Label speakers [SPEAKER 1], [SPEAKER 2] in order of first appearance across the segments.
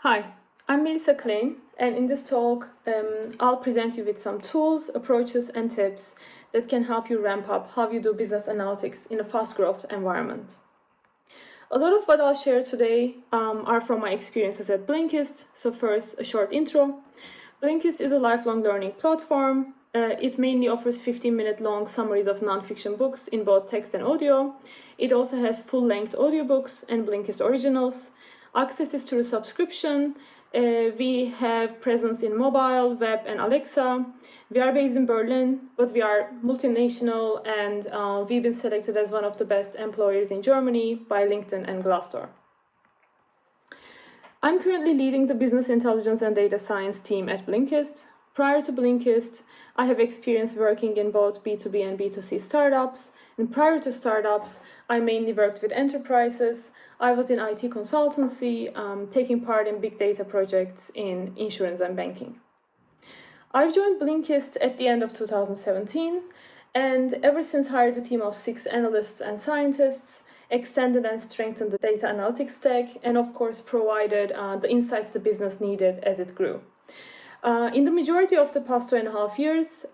[SPEAKER 1] Hi, I'm Melisa Kleen, and in this talk, I'll present you with some tools, approaches, and tips that can help you ramp up how you do business analytics in a fast-growth environment. A lot of what I'll share today are from my experiences at Blinkist. So first, a short intro. Blinkist is a lifelong learning platform. It mainly offers 15-minute long summaries of nonfiction books in both text and audio. It also has full-length audiobooks and Blinkist originals. Access is through a subscription. We have presence in mobile, web, and Alexa. We are based in Berlin, but we are multinational, and we've been selected as one of the best employers in Germany by LinkedIn and Glassdoor. I'm currently leading the business intelligence and data science team at Blinkist. Prior to Blinkist, I have experience working in both B2B and B2C startups. And prior to startups, I mainly worked with enterprises. I was in IT consultancy, taking part in big data projects in insurance and banking. I've joined Blinkist at the end of 2017, and ever since hired a team of 6 analysts and scientists, extended and strengthened the data analytics stack, and of course provided the insights the business needed as it grew. In the majority of the past 2.5 years,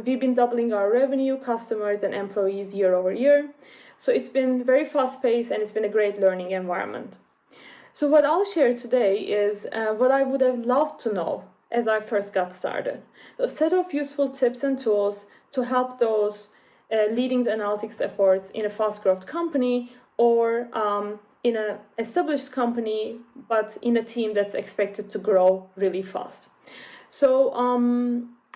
[SPEAKER 1] we've been doubling our revenue, customers, and employees year over year. So it's been very fast-paced, and it's been a great learning environment. So what I'll share today is what I would have loved to know as I first got started. A set of useful tips and tools to help those leading the analytics efforts in a fast-growth company or in an established company, but in a team that's expected to grow really fast. So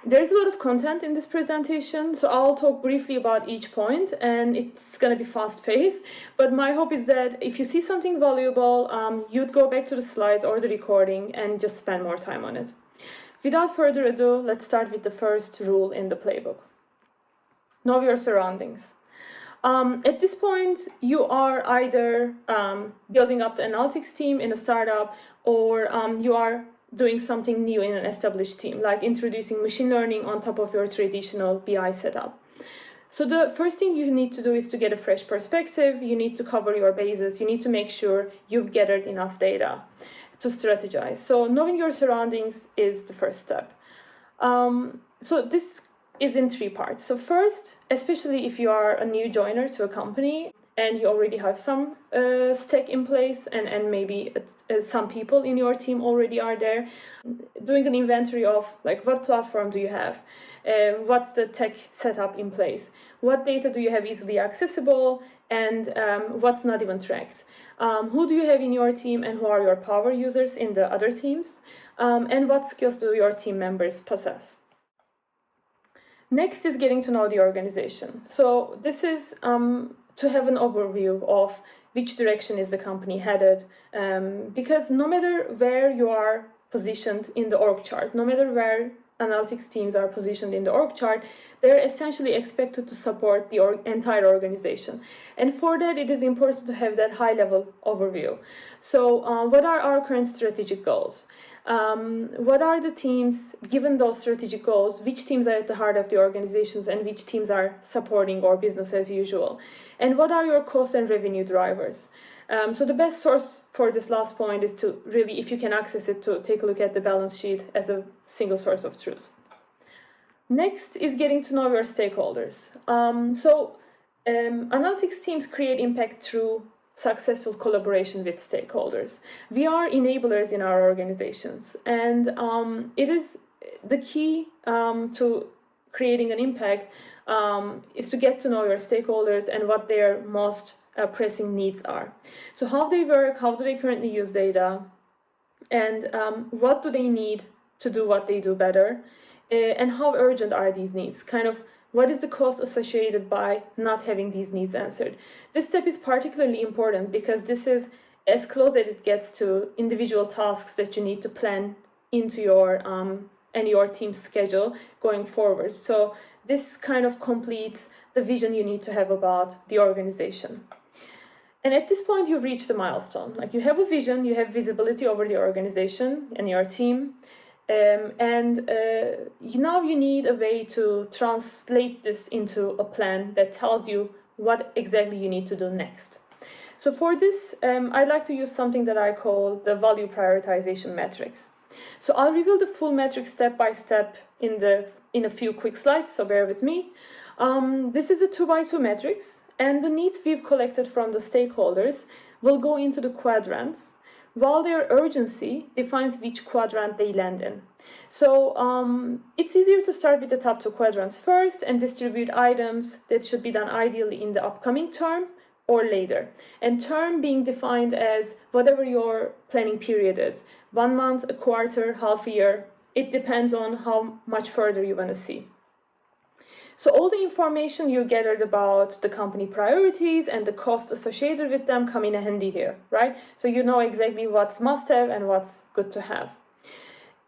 [SPEAKER 1] there's a lot of content in this presentation, so I'll talk briefly about each point, and it's going to be fast-paced. But my hope is that if you see something valuable, you'd go back to the slides or the recording and just spend more time on it. Without further ado, let's start with the first rule in the playbook. Know your surroundings. At this point, you are either building up the analytics team in a startup, or you are doing something new in an established team, like introducing machine learning on top of your traditional BI setup. So the first thing you need to do is to get a fresh perspective. You need to cover your bases. You need to make sure you've gathered enough data to strategize. So knowing your surroundings is the first step. So this is in 3 parts. So first, especially if you are a new joiner to a company and you already have some stack in place, and maybe some people in your team already are there, doing an inventory of like what platform do you have, what's the tech setup in place, what data do you have easily accessible, and what's not even tracked. Who do you have in your team, and who are your power users in the other teams, and what skills do your team members possess. Next is getting to know the organization. So this is to have an overview of which direction is the company headed, because no matter where you are positioned in the org chart, no matter where analytics teams are positioned in the org chart, they're essentially expected to support the entire organization. And for that, it is important to have that high-level overview. So what are our current strategic goals? What are the teams, given those strategic goals, which teams are at the heart of the organizations and which teams are supporting or business as usual? And what are your cost and revenue drivers? So the best source for this last point is to really, if you can access it, to take a look at the balance sheet as a single source of truth. Next is getting to know your stakeholders. Analytics teams create impact through successful collaboration with stakeholders. We are enablers in our organizations, and it is the key to creating an impact is to get to know your stakeholders and what their most pressing needs are. So how they work, how do they currently use data, and what do they need to do what they do better, and how urgent are these needs? Kind of what is the cost associated by not having these needs answered? This step is particularly important because this is as close as it gets to individual tasks that you need to plan into your and your team's schedule going forward. So this kind of completes the vision you need to have about the organization. And at this point, you've reached a milestone. Like, you have a vision, you have visibility over the organization and your team. Now you need a way to translate this into a plan that tells you what exactly you need to do next. So for this, I'd like to use something that I call the value prioritization matrix. So I'll reveal the full matrix step by step in a few quick slides, so bear with me. This is a 2x2 matrix, and the needs we've collected from the stakeholders will go into the quadrants, while their urgency defines which quadrant they land in. So it's easier to start with the top 2 quadrants first and distribute items that should be done ideally in the upcoming term or later. And term being defined as whatever your planning period is, 1 month, a quarter, half a year. It depends on how much further you want to see. So all the information you gathered about the company priorities and the cost associated with them come in handy here, right? So you know exactly what's must have and what's good to have.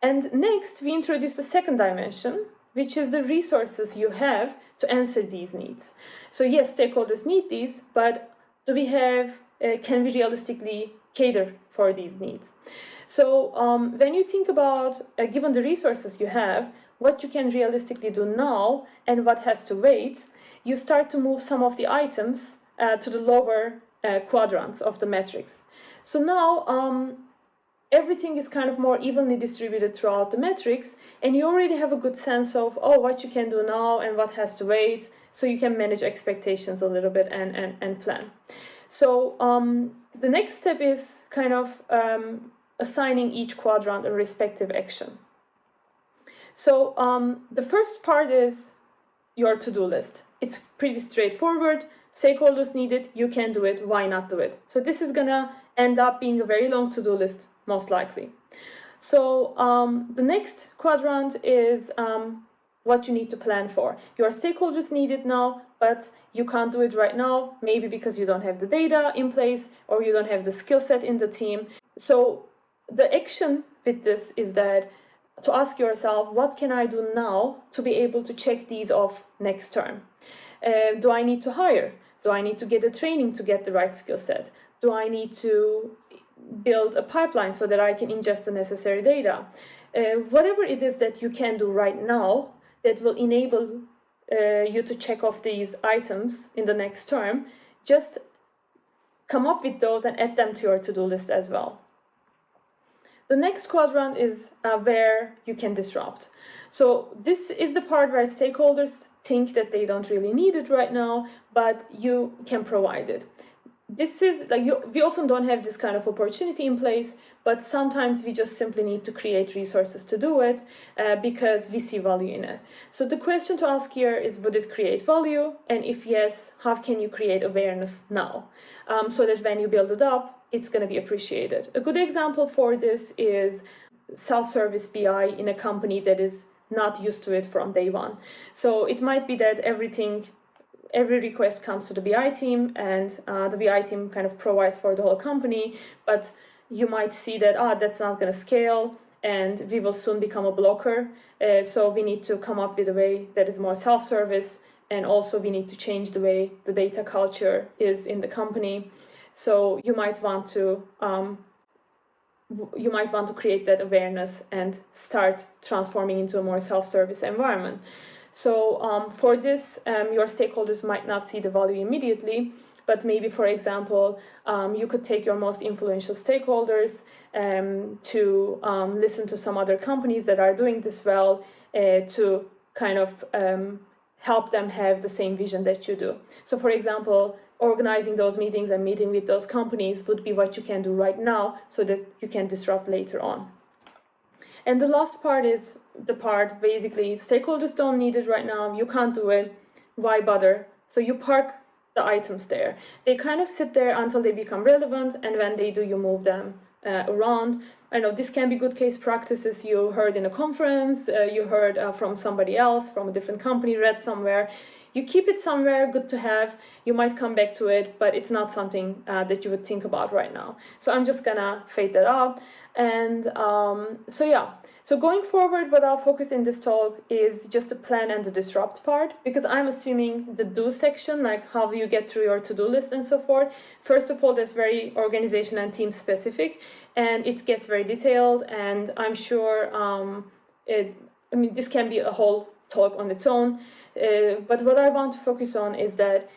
[SPEAKER 1] And next, we introduce the second dimension, which is the resources you have to answer these needs. So yes, stakeholders need these, but do we have, can we realistically cater for these needs? So when you think about, given the resources you have, what you can realistically do now and what has to wait, you start to move some of the items to the lower quadrants of the matrix. So now everything is kind of more evenly distributed throughout the matrix, and you already have a good sense of what you can do now and what has to wait, so you can manage expectations a little bit and plan. So the next step is kind of assigning each quadrant a respective action. So the first part is your to-do list. It's pretty straightforward. Stakeholders need it, you can do it, why not do it? So this is gonna end up being a very long to-do list, most likely. So the next quadrant is what you need to plan for. Your stakeholders need it now, but you can't do it right now, maybe because you don't have the data in place or you don't have the skill set in the team. So the action with this is that to ask yourself, what can I do now to be able to check these off next term? Do I need to hire? Do I need to get a training to get the right skill set? Do I need to build a pipeline so that I can ingest the necessary data? Whatever it is that you can do right now that will enable you to check off these items in the next term, just come up with those and add them to your to-do list as well. The next quadrant is where you can disrupt. So this is the part where stakeholders think that they don't really need it right now, but you can provide it. This is like we often don't have this kind of opportunity in place, but sometimes we just simply need to create resources to do it because we see value in it. So the question to ask here is, would it create value? And if yes, how can you create awareness now so that when you build it up, it's going to be appreciated? A good example for this is self-service BI in a company that is not used to it from day one. So it might be that every request comes to the BI team and the BI team kind of provides for the whole company, but you might see that that's not going to scale and we will soon become a blocker. So we need to come up with a way that is more self-service, and also we need to change the way the data culture is in the company. So you might want to create that awareness and start transforming into a more self-service environment. So for this, your stakeholders might not see the value immediately, but maybe, for example, you could take your most influential stakeholders to listen to some other companies that are doing this well to kind of help them have the same vision that you do. So, for example, organizing those meetings and meeting with those companies would be what you can do right now so that you can disrupt later on. And the last part is the part basically stakeholders don't need it right now, you can't do it, why bother? So you park the items there. They kind of sit there until they become relevant, and when they do, you move them around. I know this can be good case practices you heard in a conference, you heard from somebody else, from a different company, read somewhere. You keep it somewhere, good to have. You might come back to it, but it's not something that you would think about right now. So I'm just gonna fade that out. And so going forward, what I'll focus in this talk is just the plan and the disrupt part, because I'm assuming the do section, like how do you get through your to-do list and so forth. First of all, that's very organization and team specific, and it gets very detailed, and I'm sure this can be a whole talk on its own. But what I want to focus on is that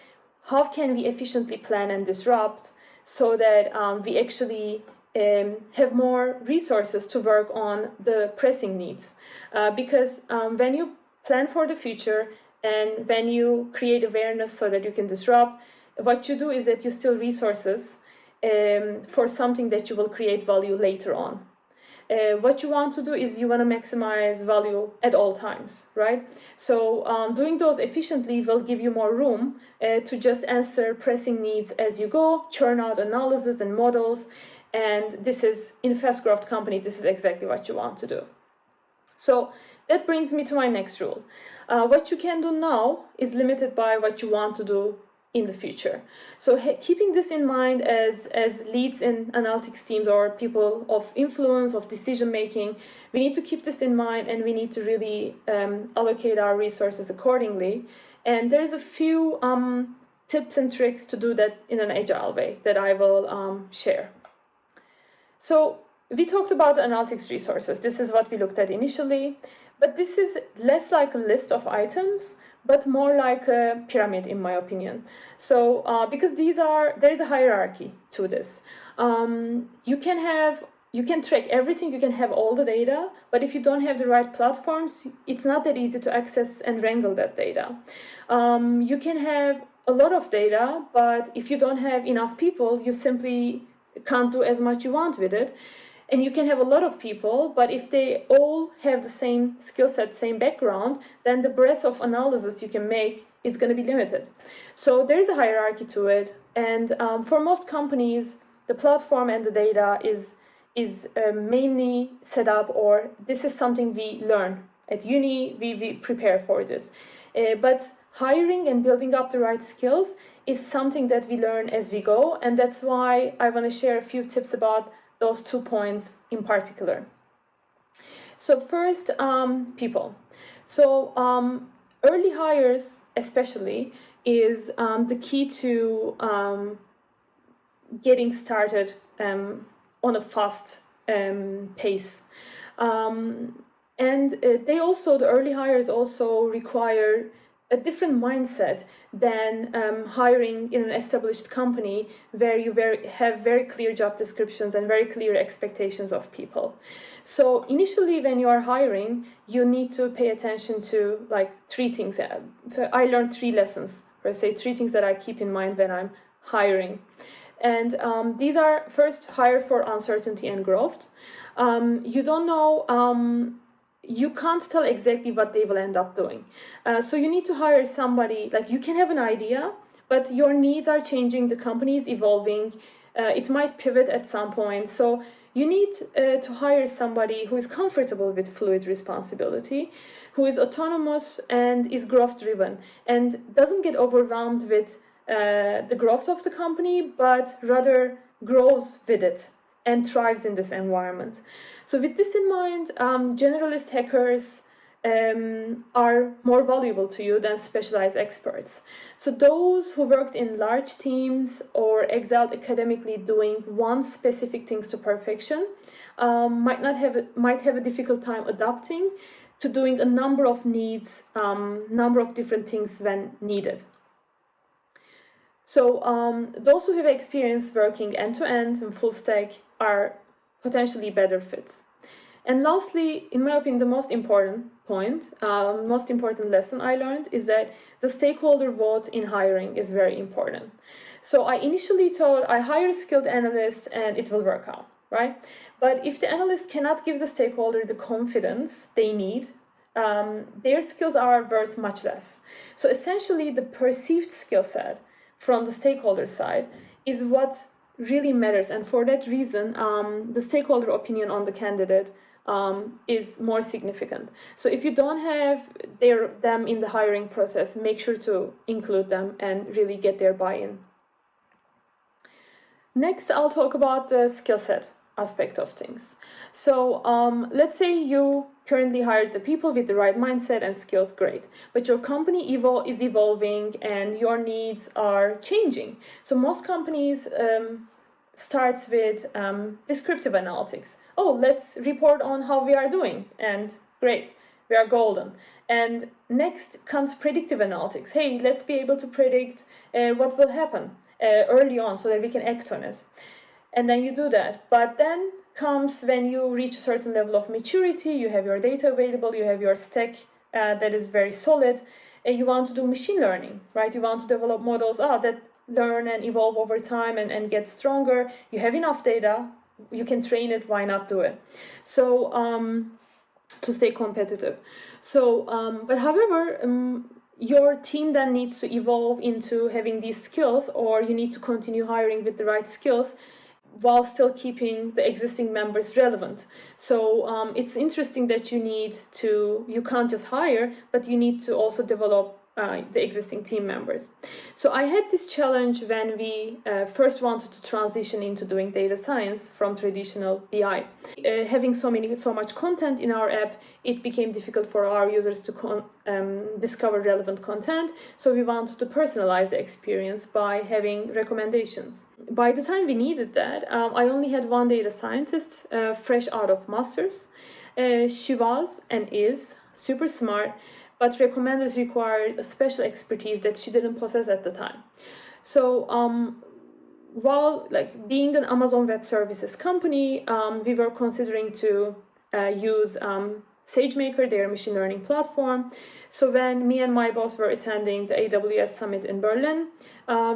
[SPEAKER 1] how can we efficiently plan and disrupt so that we actually have more resources to work on the pressing needs. Because when you plan for the future and when you create awareness so that you can disrupt, what you do is that you steal resources for something that you will create value later on. What you want to do is you want to maximize value at all times, right? So doing those efficiently will give you more room to just answer pressing needs as you go, churn out analysis and models. And this is, in a fast growth company, this is exactly what you want to do. So that brings me to my next rule. What you can do now is limited by what you want to do in the future. So keeping this in mind as leads in analytics teams or people of influence, of decision making, we need to keep this in mind and we need to really allocate our resources accordingly. And there's a few tips and tricks to do that in an agile way that I will share. So we talked about the analytics resources. This is what we looked at initially, but this is less like a list of items, but more like a pyramid, in my opinion. So because there is a hierarchy to this. You can track everything, you can have all the data, but if you don't have the right platforms, it's not that easy to access and wrangle that data. You can have a lot of data, but if you don't have enough people, you simply can't do as much you want with it. And you can have a lot of people, but if they all have the same skill set, same background, then the breadth of analysis you can make is going to be limited. So there's a hierarchy to it. And for most companies, the platform and the data is mainly set up, or this is something we learn at uni, we prepare for this. But hiring and building up the right skills is something that we learn as we go. And that's why I want to share a few tips about those 2 points in particular. So first, people. So early hires especially is the key to getting started on a fast pace. And the early hires also require a different mindset than hiring in an established company where you have very clear job descriptions and very clear expectations of people. So initially when you are hiring, you need to pay attention to like 3 things. I learned 3 lessons, or say 3 things that I keep in mind when I'm hiring. And these are, first, hire for uncertainty and growth. You don't know, you can't tell exactly what they will end up doing. So you need to hire somebody, like you can have an idea, but your needs are changing, the company is evolving, it might pivot at some point. So you need to hire somebody who is comfortable with fluid responsibility, who is autonomous and is growth driven, and doesn't get overwhelmed with the growth of the company, but rather grows with it and thrives in this environment. So with this in mind, generalist hackers are more valuable to you than specialized experts. So those who worked in large teams or excelled academically doing one specific things to perfection might have a difficult time adapting to doing a number of needs, number of different things when needed. So those who have experience working end-to-end and full stack are potentially better fits. And lastly, in my opinion, the most important point, most important lesson I learned is that the stakeholder vote in hiring is very important. So I initially thought I hire a skilled analyst and it will work out, right? But if the analyst cannot give the stakeholder the confidence they need, their skills are worth much less. So essentially, the perceived skill set from the stakeholder side is what really matters, and for that reason the stakeholder opinion on the candidate is more significant. So if you don't have them in the hiring process, make sure to include them and really get their buy-in. Next, I'll talk about the skill set aspect of things. So let's say you currently hired the people with the right mindset and skills, great. But your company is evolving and your needs are changing. So most companies starts with descriptive analytics. Oh, let's report on how we are doing. And great. we are golden. And next comes predictive analytics. Hey, let's be able to predict what will happen early on so that we can act on it. And then you do that. But then comes when you reach a certain level of maturity, you have your data available, you have your stack that is very solid, and you want to do machine learning, right? You want to develop models that learn and evolve over time and get stronger. You have enough data, you can train it, why not do it? So to stay competitive. So, but however, your team then needs to evolve into having these skills, or you need to continue hiring with the right skills while still keeping the existing members relevant. So it's interesting that you can't just hire, but you need to also develop the existing team members. So I had this challenge when we first wanted to transition into doing data science from traditional BI. Having so much content in our app, it became difficult for our users to discover relevant content. So we wanted to personalize the experience by having recommendations. By the time we needed that, I only had one data scientist fresh out of master's. She was and is super smart, but recommenders required a special expertise that she didn't possess at the time. So while being an Amazon Web Services company, we were considering to use SageMaker, their machine learning platform. So when me and my boss were attending the AWS Summit in Berlin,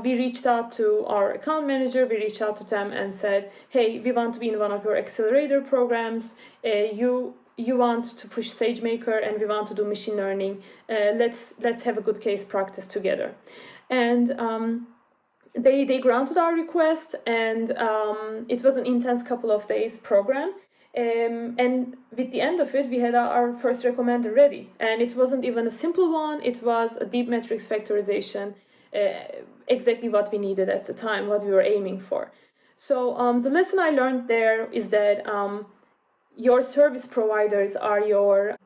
[SPEAKER 1] we reached out to our account manager, we reached out to them and said, hey, we want to be in one of your accelerator programs. You want to push SageMaker and we want to do machine learning. Let's have a good case practice together. And they granted our request, and it was an intense couple of days program. And with the end of it, we had our first recommender ready. And it wasn't even a simple one. It was a deep metrics factorization, exactly what we needed at the time, what we were aiming for. So the lesson I learned there is that your service providers are your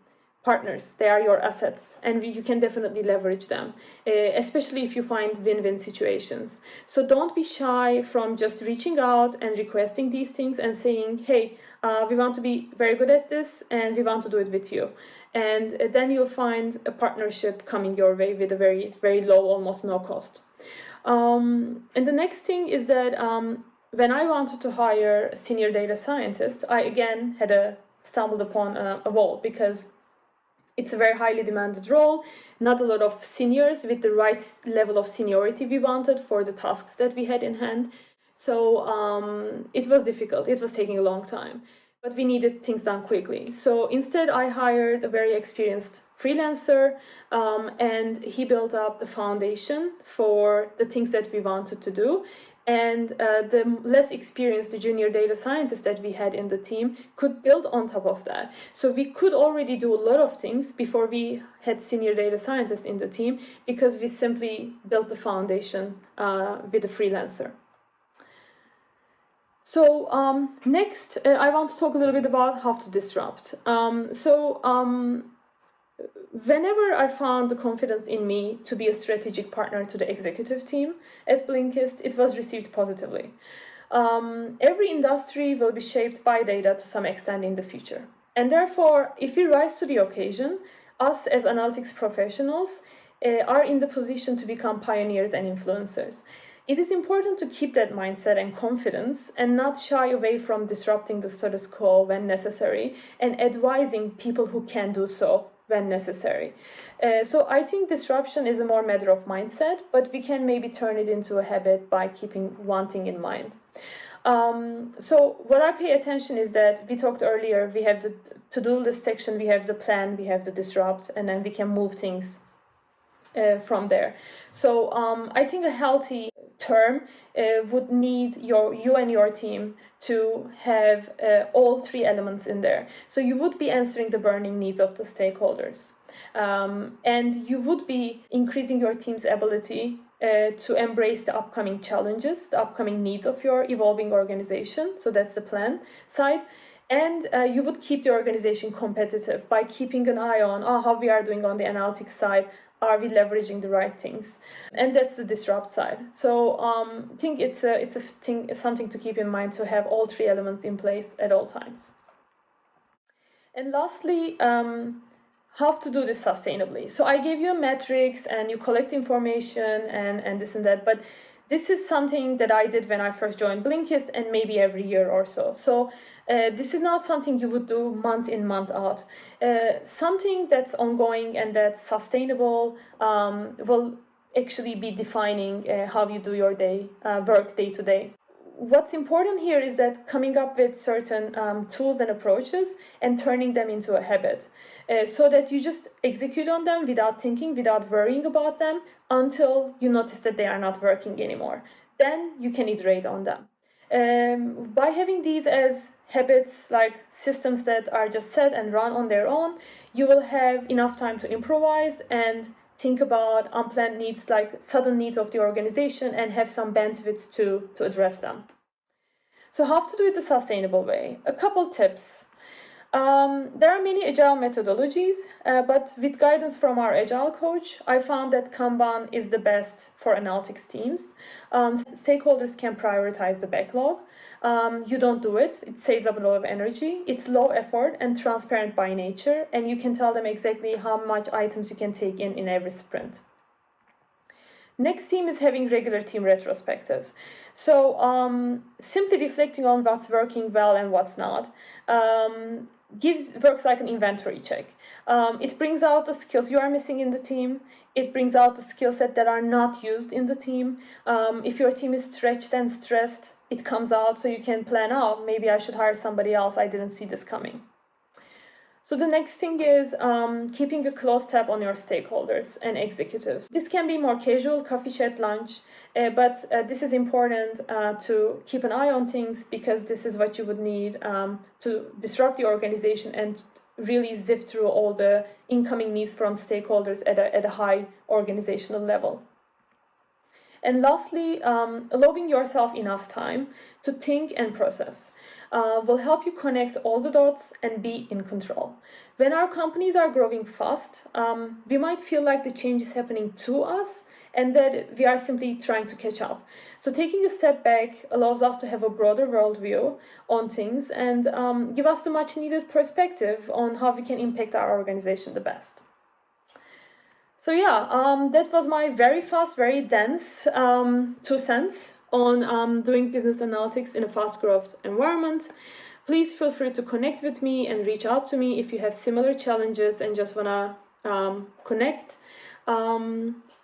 [SPEAKER 1] partners, they are your assets, and you can definitely leverage them, especially if you find win-win situations. So don't be shy from just reaching out and requesting these things and saying, hey, we want to be very good at this and we want to do it with you. And then you'll find a partnership coming your way with a very, very low, almost no cost. And the next thing is that when I wanted to hire a senior data scientist, I again had stumbled upon a wall, because it's a very highly demanded role, not a lot of seniors with the right level of seniority we wanted for the tasks that we had in hand. So it was difficult, it was taking a long time, but we needed things done quickly. So instead I hired a very experienced freelancer, and he built up the foundation for the things that we wanted to do. And the less experienced, the junior data scientists that we had in the team could build on top of that. So we could already do a lot of things before we had senior data scientists in the team, because we simply built the foundation with a freelancer. So next, I want to talk a little bit about how to disrupt. Whenever I found the confidence in me to be a strategic partner to the executive team at Blinkist, it was received positively. Every industry will be shaped by data to some extent in the future. And therefore, if we rise to the occasion, us as analytics professionals are in the position to become pioneers and influencers. It is important to keep that mindset and confidence and not shy away from disrupting the status quo when necessary and advising people who can do so when necessary. So I think disruption is a more matter of mindset, but we can maybe turn it into a habit by keeping one thing in mind. So what I pay attention is that we talked earlier, we have the to-do list section, we have the plan, we have the disrupt, and then we can move things from there. So I think a healthy term would need you and your team to have all three elements in there. So you would be answering the burning needs of the stakeholders, and you would be increasing your team's ability to embrace the upcoming challenges, the upcoming needs of your evolving organization. So that's the plan side. And you would keep the organization competitive by keeping an eye on how we are doing on the analytics side. Are we leveraging the right things? And that's the disrupt side. So I think it's something to keep in mind, to have all three elements in place at all times. And lastly, how to do this sustainably. So I gave you metrics and you collect information and this and that, but this is something that I did when I first joined Blinkist and maybe every year or so. So this is not something you would do month in, month out. Something that's ongoing and that's sustainable will actually be defining how you do your work day to day. What's important here is that coming up with certain tools and approaches and turning them into a habit so that you just execute on them without thinking, without worrying about them until you notice that they are not working anymore. Then you can iterate on them. By having these as habits, like systems that are just set and run on their own, you will have enough time to improvise and think about unplanned needs, like sudden needs of the organization, and have some bandwidth to address them. So how to do it the sustainable way? A couple tips. There are many agile methodologies, but with guidance from our agile coach, I found that Kanban is the best for analytics teams. Stakeholders can prioritize the backlog. You don't do it. It saves up a lot of energy. It's low effort and transparent by nature, and you can tell them exactly how much items you can take in every sprint. Next team is having regular team retrospectives. So simply reflecting on what's working well and what's not works like an inventory check. It brings out the skills you are missing in the team. It brings out the skill set that are not used in the team. If your team is stretched and stressed, it comes out so you can plan out, maybe I should hire somebody else, I didn't see this coming. So the next thing is keeping a close tab on your stakeholders and executives. This can be more casual, coffee chat, lunch, but this is important to keep an eye on things because this is what you would need to disrupt the organization and really sift through all the incoming needs from stakeholders at a high organizational level. And lastly, allowing yourself enough time to think and process will help you connect all the dots and be in control. When our companies are growing fast, we might feel like the change is happening to us and that we are simply trying to catch up. So taking a step back allows us to have a broader worldview on things and give us the much needed perspective on how we can impact our organization the best. So yeah, that was my very fast, very dense 2 cents on doing business analytics in a fast growth environment. Please feel free to connect with me and reach out to me if you have similar challenges and just wanna connect.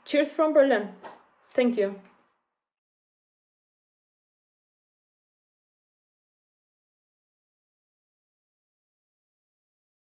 [SPEAKER 1] Cheers from Berlin. Thank you.